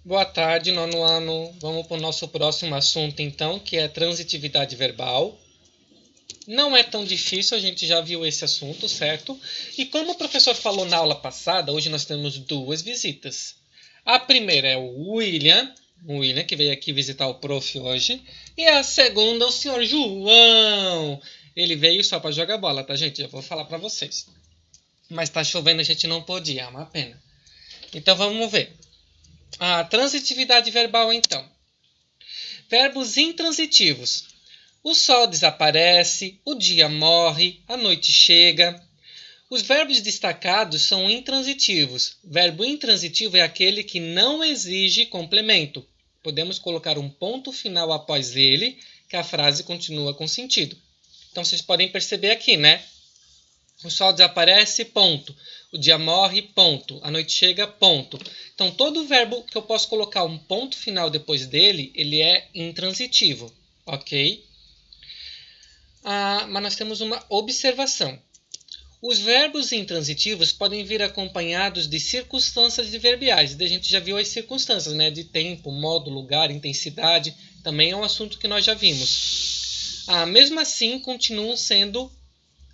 Boa tarde, nono ano. Vamos para o nosso próximo assunto, então, que é transitividade verbal. Não é tão difícil, a gente já viu esse assunto, certo? E como o professor falou na aula passada, hoje nós temos duas visitas. A primeira é o William, que veio aqui visitar o prof hoje. E a segunda é o senhor João. Ele veio só para jogar bola, tá, gente? Já vou falar para vocês. Mas tá chovendo, a gente não pôde ir, é uma pena. Então vamos ver. A transitividade verbal, então. Verbos intransitivos. O sol desaparece, o dia morre, a noite chega. Os verbos destacados são intransitivos. Verbo intransitivo é aquele que não exige complemento. Podemos colocar um ponto final após ele, que a frase continua com sentido. Então vocês podem perceber aqui, né? O sol desaparece, ponto. O dia morre, ponto. A noite chega, ponto. Então, todo verbo que eu posso colocar um ponto final depois dele, ele é intransitivo, ok? Mas nós temos uma observação. Os verbos intransitivos podem vir acompanhados de circunstâncias adverbiais. A gente já viu as circunstâncias, né? De tempo, modo, lugar, intensidade. Também é um assunto que nós já vimos. Mesmo assim, continuam sendo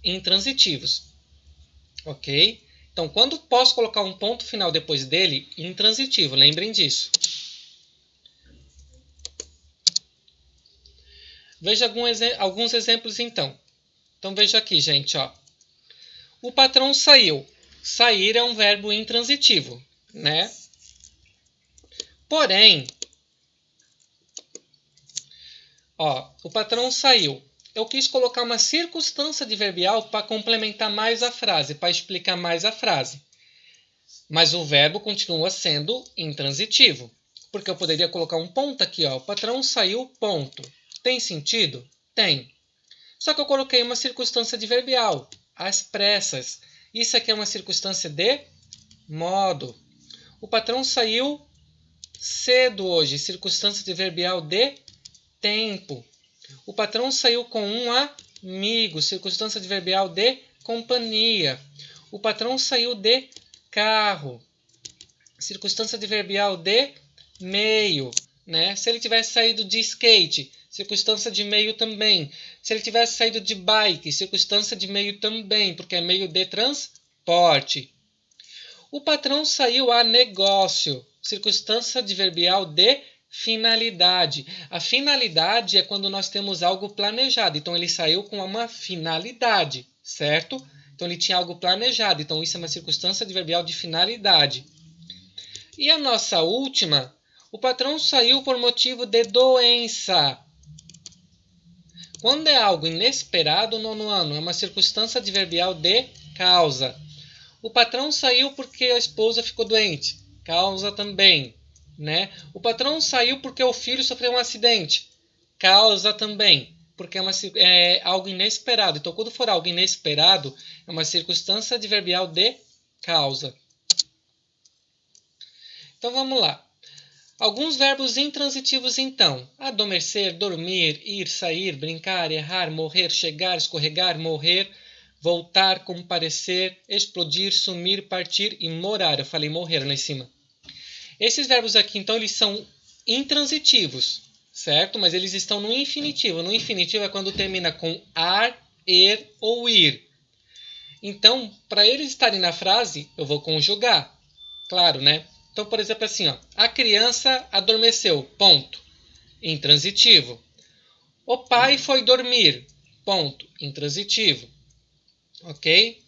intransitivos. Ok? Então, quando posso colocar um ponto final depois dele, intransitivo, lembrem disso. Veja alguns exemplos, então. Então, veja aqui, gente. Ó. O patrão saiu. Sair é um verbo intransitivo, né? Porém, o patrão saiu. Eu quis colocar uma circunstância adverbial para complementar mais a frase, para explicar mais a frase. Mas o verbo continua sendo intransitivo. Porque eu poderia colocar um ponto aqui, ó. O patrão saiu, ponto. Tem sentido? Tem. Só que eu coloquei uma circunstância adverbial, às pressas. Isso aqui é uma circunstância de modo. O patrão saiu cedo hoje, circunstância adverbial de tempo. O patrão saiu com um amigo, circunstância adverbial de companhia. O patrão saiu de carro, circunstância adverbial de meio, né? Se ele tivesse saído de skate, circunstância de meio também. Se ele tivesse saído de bike, circunstância de meio também, porque é meio de transporte. O patrão saiu a negócio, circunstância adverbial de finalidade. A finalidade é quando nós temos algo planejado. Então, ele saiu com uma finalidade, certo? Então, ele tinha algo planejado. Então, isso é uma circunstância adverbial de finalidade. E a nossa última, o patrão saiu por motivo de doença. Quando é algo inesperado, nono ano, é uma circunstância adverbial de causa. O patrão saiu porque a esposa ficou doente. Causa também. Né? O patrão saiu porque o filho sofreu um acidente. Causa também, porque é algo inesperado. Então, quando for algo inesperado, é uma circunstância adverbial de causa. Então, vamos lá. Alguns verbos intransitivos, então. Adormecer, dormir, ir, sair, brincar, errar, morrer, chegar, escorregar, morrer, voltar, comparecer, explodir, sumir, partir e morar. Eu falei morrer lá em cima. Esses verbos aqui, então, eles são intransitivos, certo? Mas eles estão no infinitivo. No infinitivo é quando termina com ar, er ou ir. Então, para eles estarem na frase, eu vou conjugar. Claro, né? Então, por exemplo, assim, ó, a criança adormeceu, ponto. Intransitivo. O pai foi dormir, ponto. Intransitivo. Ok?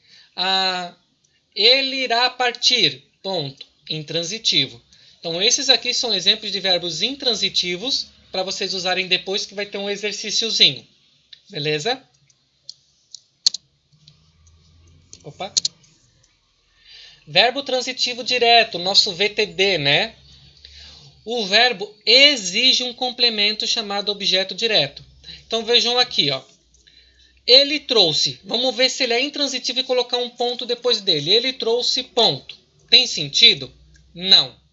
Ele irá partir, ponto. Intransitivo. Então, esses aqui são exemplos de verbos intransitivos para vocês usarem depois, que vai ter um exercíciozinho. Beleza? Opa. Verbo transitivo direto, nosso VTD, né? O verbo exige um complemento chamado objeto direto. Então, vejam aqui, ó. Ele trouxe. Vamos ver se ele é intransitivo e colocar um ponto depois dele. Ele trouxe, ponto. Tem sentido? Não.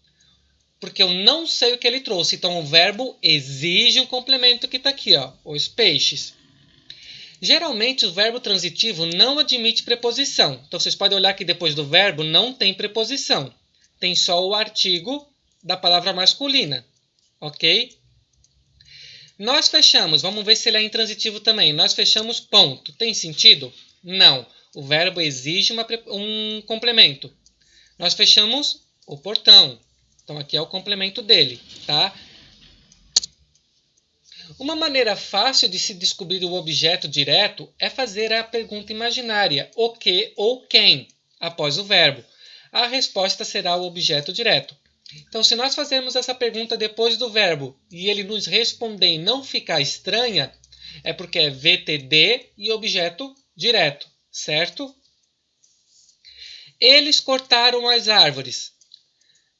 Porque eu não sei o que ele trouxe. Então, o verbo exige um complemento que está aqui, ó, os peixes. Geralmente, o verbo transitivo não admite preposição. Então, vocês podem olhar que depois do verbo não tem preposição. Tem só o artigo da palavra masculina, ok? Nós fechamos, vamos ver se ele é intransitivo também. Nós fechamos ponto. Tem sentido? Não. O verbo exige um complemento. Nós fechamos o portão. Então, aqui é o complemento dele, tá? Uma maneira fácil de se descobrir o objeto direto é fazer a pergunta imaginária, o que ou quem, após o verbo. A resposta será o objeto direto. Então, se nós fazermos essa pergunta depois do verbo e ele nos responder e não ficar estranha, é porque é VTD e objeto direto, certo? Eles cortaram as árvores.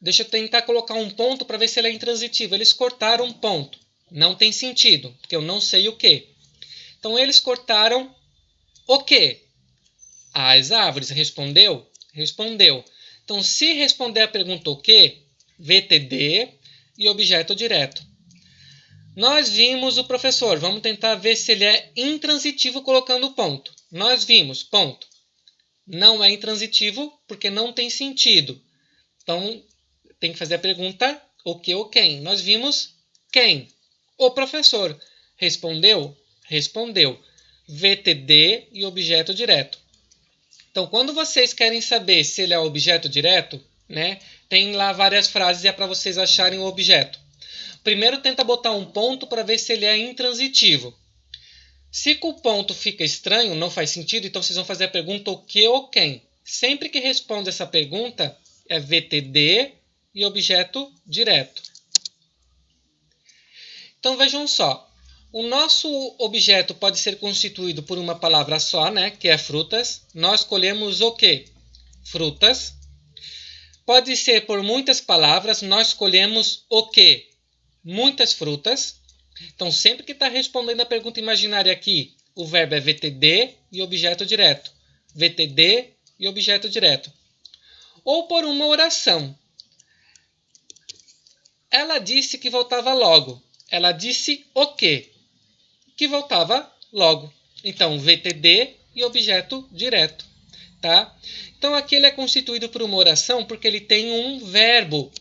Deixa eu tentar colocar um ponto para ver se ele é intransitivo. Eles cortaram um ponto. Não tem sentido, porque eu não sei o que. Então, eles cortaram o quê? As árvores. Respondeu? Respondeu. Então, se responder a pergunta o quê, VTD e objeto direto. Nós vimos o professor. Vamos tentar ver se ele é intransitivo colocando o ponto. Nós vimos, ponto. Não é intransitivo porque não tem sentido. Então, tem que fazer a pergunta o que ou quem. Nós vimos quem? O professor. Respondeu? Respondeu. VTD e objeto direto. Então, quando vocês querem saber se ele é objeto direto, né, tem lá várias frases e é para vocês acharem o objeto. Primeiro, tenta botar um ponto para ver se ele é intransitivo. Se com o ponto fica estranho, não faz sentido, então vocês vão fazer a pergunta o que ou quem. Sempre que responde essa pergunta, é VTD e objeto direto. Então, vejam só. O nosso objeto pode ser constituído por uma palavra só, né, que é frutas. Nós escolhemos o quê? Frutas. Pode ser por muitas palavras. Nós escolhemos o quê? Muitas frutas. Então, sempre que está respondendo a pergunta imaginária aqui, o verbo é VTD e objeto direto. VTD e objeto direto. Ou por uma oração. Ela disse que voltava logo. Ela disse o quê? Que voltava logo. Então, VTD e objeto direto. Tá? Então, aqui ele é constituído por uma oração porque ele tem um verbo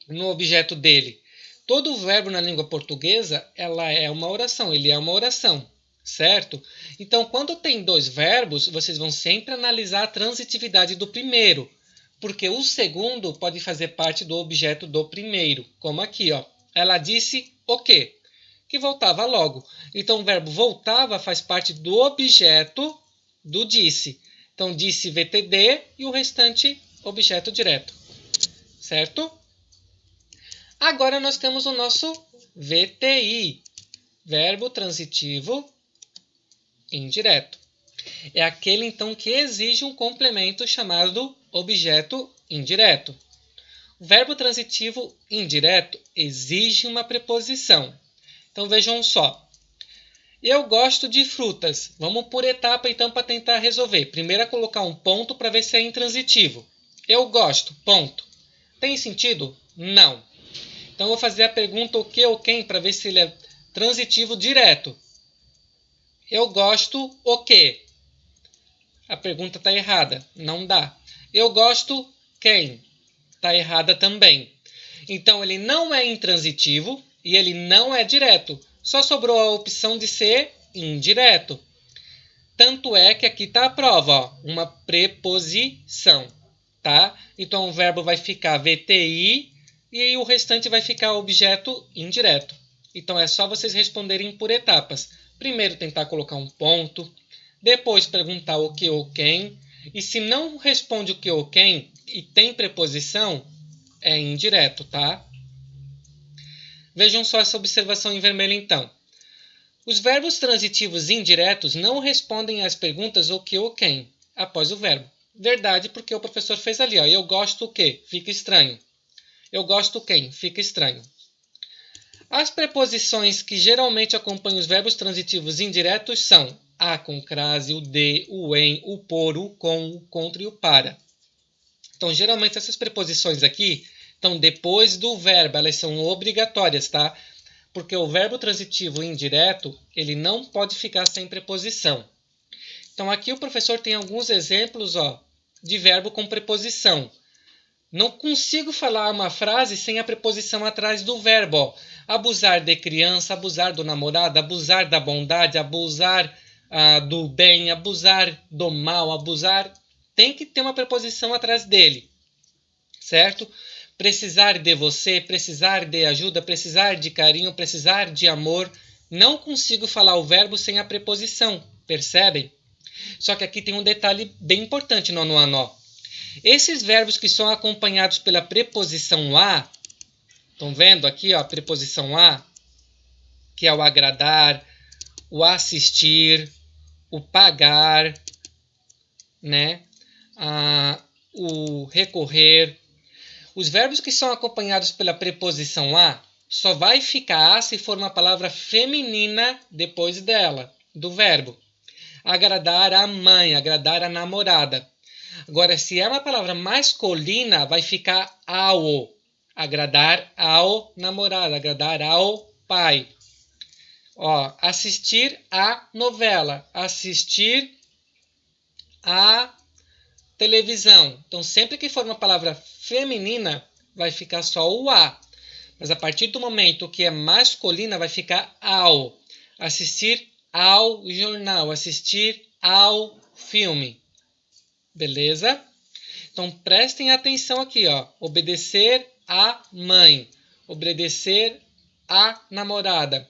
no objeto dele. Todo verbo na língua portuguesa, ela é uma oração. Ele é uma oração, certo? Então, quando tem dois verbos, vocês vão sempre analisar a transitividade do primeiro, porque o segundo pode fazer parte do objeto do primeiro, como aqui, ó. Ela disse o quê? Que voltava logo. Então, o verbo voltava faz parte do objeto do disse. Então, disse VTD e o restante objeto direto. Certo? Agora, nós temos o nosso VTI, verbo transitivo indireto. É aquele, então, que exige um complemento chamado objeto indireto. O verbo transitivo indireto exige uma preposição. Então, vejam só. Eu gosto de frutas. Vamos por etapa, então, para tentar resolver. Primeiro é colocar um ponto para ver se é intransitivo. Eu gosto, ponto. Tem sentido? Não. Então, eu vou fazer a pergunta o que ou quem para ver se ele é transitivo direto. Eu gosto o quê? A pergunta está errada. Não dá. Eu gosto quem? Está errada também. Então, ele não é intransitivo e ele não é direto. Só sobrou a opção de ser indireto. Tanto é que aqui está a prova, ó, uma preposição. Tá? Então, o verbo vai ficar VTI e o restante vai ficar objeto indireto. Então, é só vocês responderem por etapas. Primeiro, tentar colocar um ponto. Depois, perguntar o que ou quem. E se não responde o que ou quem e tem preposição, é indireto, tá? Vejam só essa observação em vermelho, então. Os verbos transitivos indiretos não respondem às perguntas o que ou quem após o verbo. Verdade, porque o professor fez ali, ó. Eu gosto o quê? Fica estranho. Eu gosto quem? Fica estranho. As preposições que geralmente acompanham os verbos transitivos indiretos são a com crase, o de, o em, o por, o com, o contra e o para. Então, geralmente essas preposições aqui estão depois do verbo, elas são obrigatórias, tá? Porque o verbo transitivo indireto, ele não pode ficar sem preposição. Então, aqui o professor tem alguns exemplos, ó, de verbo com preposição. Não consigo falar uma frase sem a preposição atrás do verbo. Ó. Abusar de criança, abusar do namorado, abusar da bondade, abusar do bem, abusar do mal, abusar. Tem que ter uma preposição atrás dele, certo? Precisar de você, precisar de ajuda, precisar de carinho, precisar de amor. Não consigo falar o verbo sem a preposição, percebem? Só que aqui tem um detalhe bem importante, nono ano. Esses verbos que são acompanhados pela preposição a, estão vendo aqui, ó, a preposição a, que é o agradar, o assistir, o pagar, né? O recorrer. Os verbos que são acompanhados pela preposição a só vai ficar a se for uma palavra feminina depois dela, do verbo. Agradar a mãe, agradar a namorada. Agora, se é uma palavra masculina, vai ficar ao. Agradar ao namorado, agradar ao pai. Ó, assistir a novela, assistir a televisão. Então, sempre que for uma palavra feminina, vai ficar só o a. Mas a partir do momento que é masculina, vai ficar ao. Assistir ao jornal, assistir ao filme. Beleza? Então, prestem atenção aqui, ó. Obedecer à mãe, obedecer à namorada.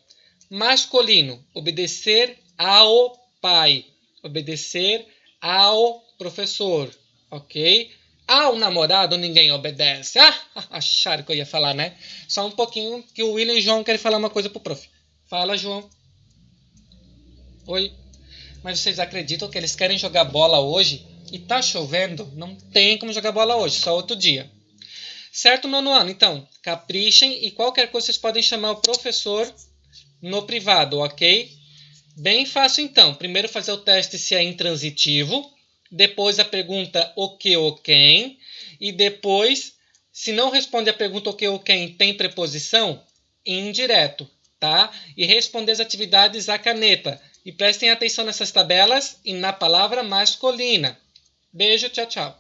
Masculino, obedecer ao pai, obedecer ao professor, ok? Ao namorado ninguém obedece. Acharam que eu ia falar, né? Só um pouquinho que o William e o João querem falar uma coisa pro prof. Fala, João. Oi. Mas vocês acreditam que eles querem jogar bola hoje? E tá chovendo? Não tem como jogar bola hoje, só outro dia. Certo, nono ano? Então, caprichem e qualquer coisa vocês podem chamar o professor no privado, ok? Bem fácil, então. Primeiro fazer o teste se é intransitivo. Depois a pergunta o que ou quem. E depois, se não responde a pergunta o que ou quem, tem preposição? Indireto, tá? E responder as atividades à caneta. E prestem atenção nessas tabelas e na palavra masculina. Beijo, tchau, tchau.